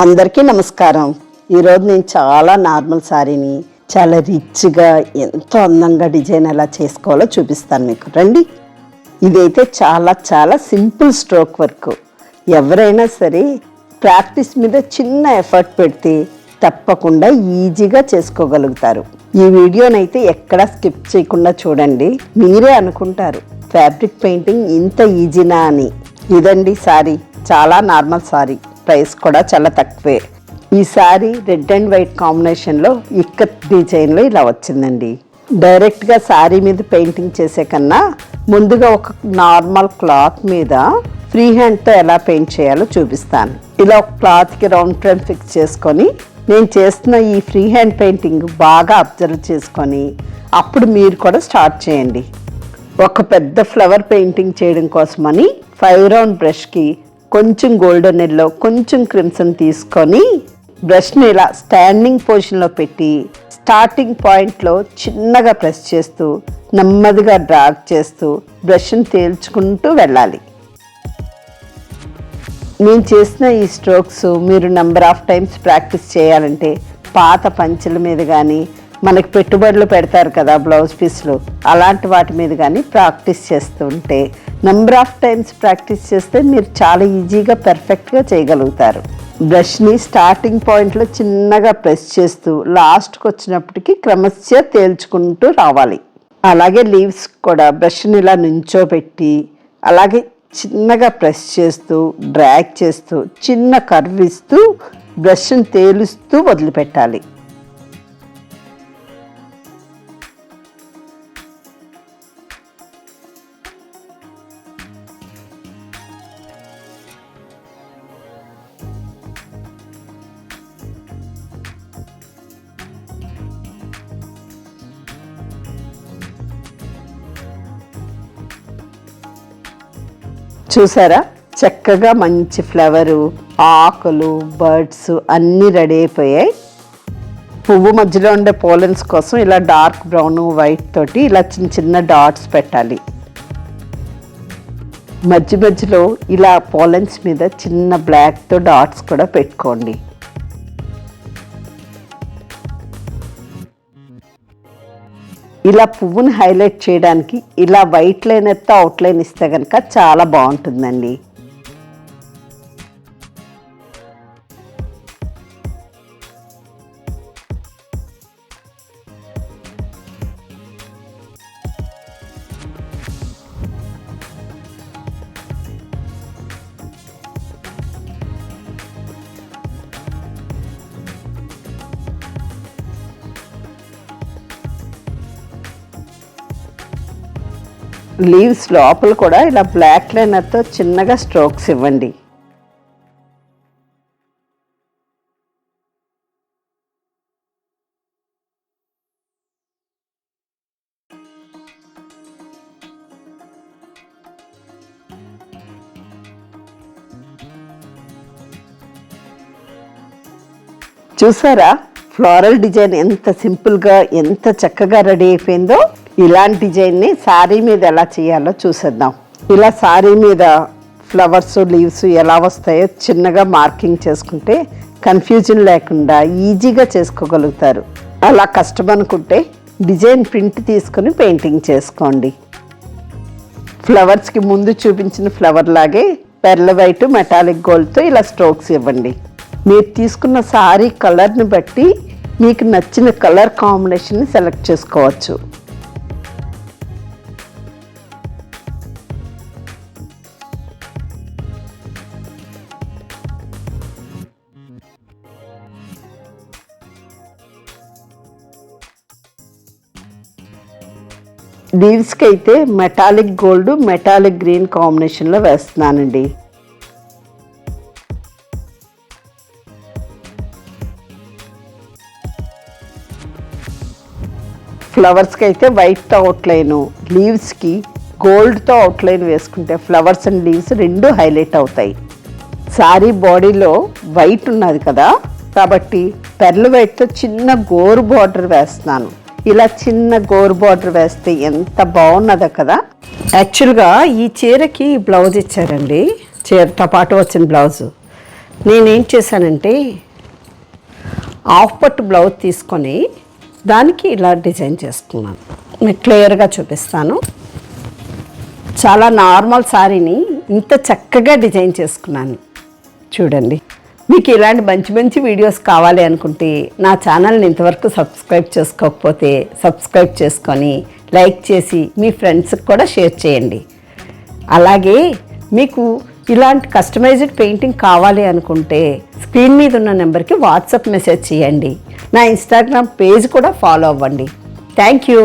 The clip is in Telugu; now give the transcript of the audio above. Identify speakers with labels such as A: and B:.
A: అందరికీ నమస్కారం. ఈరోజు నేను చాలా నార్మల్ శారీని చాలా రిచ్గా ఎంతో అందంగా డిజైన్ ఎలా చేసుకోవాలో చూపిస్తాను మీకు. రండి. ఇదైతే చాలా చాలా సింపుల్ స్ట్రోక్ వర్క్. ఎవరైనా సరే ప్రాక్టీస్ మీద చిన్న ఎఫర్ట్ పెడితే తప్పకుండా ఈజీగా చేసుకోగలుగుతారు. ఈ వీడియోనైతే ఎక్కడా స్కిప్ చేయకుండా చూడండి. మీరే అనుకుంటారు ఫ్యాబ్రిక్ పెయింటింగ్ ఇంత ఈజీనా అని. ఇదండి శారీ, చాలా నార్మల్ శారీ, ప్రైస్ కూడా చాలా తక్కువే. ఈ శారీ రెడ్ అండ్ వైట్ కాంబినేషన్లో ఇక్కత్ డిజైన్లో ఇలా వచ్చిందండి. డైరెక్ట్గా శారీ మీద పెయింటింగ్ చేసే కన్నా ముందుగా ఒక నార్మల్ క్లాత్ మీద ఫ్రీ హ్యాండ్తో ఎలా పెయింట్ చేయాలో చూపిస్తాను. ఇలా ఒక క్లాత్కి రౌండ్ ఫ్రేమ్ ఫిక్స్ చేసుకొని నేను చేస్తున్న ఈ ఫ్రీ హ్యాండ్ పెయింటింగ్ బాగా అబ్జర్వ్ చేసుకొని అప్పుడు మీరు కూడా స్టార్ట్ చేయండి. ఒక పెద్ద ఫ్లవర్ పెయింటింగ్ చేయడం కోసమని 5 రౌండ్ బ్రష్కి కొంచెం గోల్డెన్ ఎల్లో, కొంచెం క్రిమ్సన్ తీసుకొని బ్రష్ని ఇలా స్టాండింగ్ పొజిషన్లో పెట్టి స్టార్టింగ్ పాయింట్లో చిన్నగా ప్రెస్ చేస్తూ నెమ్మదిగా డ్రాగ్ చేస్తూ బ్రష్ని తేల్చుకుంటూ వెళ్ళాలి. నేను చేసిన ఈ స్ట్రోక్స్ మీరు నెంబర్ ఆఫ్ టైమ్స్ ప్రాక్టీస్ చేయాలంటే పాత పంచెల మీద కానీ మనకి పెట్టుబడులు పెడతారు కదా బ్లౌజ్ పీస్లు, అలాంటి వాటి మీద కానీ ప్రాక్టీస్ చేస్తుంటే నెంబర్ ఆఫ్ టైమ్స్ ప్రాక్టీస్ చేస్తే మీరు చాలా ఈజీగా పర్ఫెక్ట్గా చేయగలుగుతారు. బ్రష్ని స్టార్టింగ్ పాయింట్లో చిన్నగా ప్రెస్ చేస్తూ లాస్ట్కి వచ్చినప్పటికీ క్రమశః తేల్చుకుంటూ రావాలి. అలాగే లీవ్స్ కూడా బ్రష్ని ఇలా నుంచోబెట్టి అలాగే చిన్నగా ప్రెస్ చేస్తూ డ్రాగ్ చేస్తూ చిన్న కర్వ్ ఇస్తూ బ్రష్ని తేలుస్తూ వదిలిపెట్టాలి. చూసారా, చక్కగా మంచి ఫ్లవరు, ఆకులు, బర్డ్స్ అన్నీ రెడీ అయిపోయాయి. పువ్వు మధ్యలో ఉండే పోలెన్స్ కోసం ఇలా డార్క్ బ్రౌన్ వైట్ తోటి ఇలా చిన్న చిన్న డాట్స్ పెట్టాలి. మధ్య మధ్యలో ఇలా పోలెన్స్ మీద చిన్న బ్లాక్తో డాట్స్ కూడా పెట్టుకోండి. ఇలా పువ్వుని హైలైట్ చేయడానికి ఇలా వైట్ లైన్ ఎత్తే అవుట్లైన్ ఇస్తే కనుక చాలా బాగుంటుందండి. లీవ్స్ లోపల కూడా ఇలా బ్లాక్ లైనర్తో చిన్నగా స్ట్రోక్స్ ఇవ్వండి. చూసారా, ఫ్లోరల్ డిజైన్ ఎంత సింపుల్గా ఎంత చక్కగా రెడీ అయిపోయిందో. ఇలాంటి డిజైన్ని శారీ మీద ఎలా చేయాలో చూసేద్దాం. ఇలా శారీ మీద ఫ్లవర్స్, లీవ్స్ ఎలా వస్తాయో చిన్నగా మార్కింగ్ చేసుకుంటే కన్ఫ్యూజన్ లేకుండా ఈజీగా చేసుకోగలుగుతారు. అలా కష్టం అనుకుంటే డిజైన్ ప్రింట్ తీసుకుని పెయింటింగ్ చేసుకోండి. ఫ్లవర్స్కి ముందు చూపించిన ఫ్లవర్ లాగే పెర్ల్ వైట్ మెటాలిక్ గోల్డ్తో ఇలా స్ట్రోక్స్ ఇవ్వండి. మీరు తీసుకున్న శారీ కలర్ని బట్టి మీకు నచ్చిన కలర్ కాంబినేషన్ని సెలెక్ట్ చేసుకోవచ్చు. లీవ్స్కి అయితే మెటాలిక్ గోల్డ్, మెటాలిక్ గ్రీన్ కాంబినేషన్లో వేస్తున్నానండి. ఫ్లవర్స్కి అయితే వైట్తో అవుట్లైను, లీవ్స్కి గోల్డ్తో అవుట్లైన్ వేసుకుంటే ఫ్లవర్స్ అండ్ లీవ్స్ రెండు హైలైట్ అవుతాయి. శారీ బాడీలో వైట్ ఉన్నది కదా, కాబట్టి పెర్ల్ వైట్తో చిన్న గోరు బార్డర్ వేస్తున్నాను. ఇలా చిన్న గోరు బార్డర్ వేస్తే ఎంత బాగున్నదో కదా. యాక్చువల్గా ఈ చీరకి బ్లౌజ్ ఇచ్చారండి, చీరతో పాటు వచ్చిన బ్లౌజు. నేనేం చేశానంటే హాఫ్ పట్టు బ్లౌజ్ తీసుకొని దానికి ఇలా డిజైన్ చేసుకున్నాను. మీకు క్లియర్గా చూపిస్తాను. చాలా నార్మల్ శారీని ఇంత చక్కగా డిజైన్ చేసుకున్నాను చూడండి. మీకు ఇలాంటి మంచి మంచి వీడియోస్ కావాలి అనుకుంటే నా ఛానల్ని ఇంతవరకు సబ్స్క్రైబ్ చేసుకోకపోతే సబ్స్క్రైబ్ చేసుకొని లైక్ చేసి మీ ఫ్రెండ్స్కి కూడా షేర్ చేయండి. అలాగే మీకు ఇలాంటి కస్టమైజ్డ్ పెయింటింగ్ కావాలి అనుకుంటే స్క్రీన్ మీద ఉన్న నెంబర్కి వాట్సాప్ మెసేజ్ చేయండి. నా ఇన్స్టాగ్రామ్ పేజ్ కూడా ఫాలో అవ్వండి. Thank you.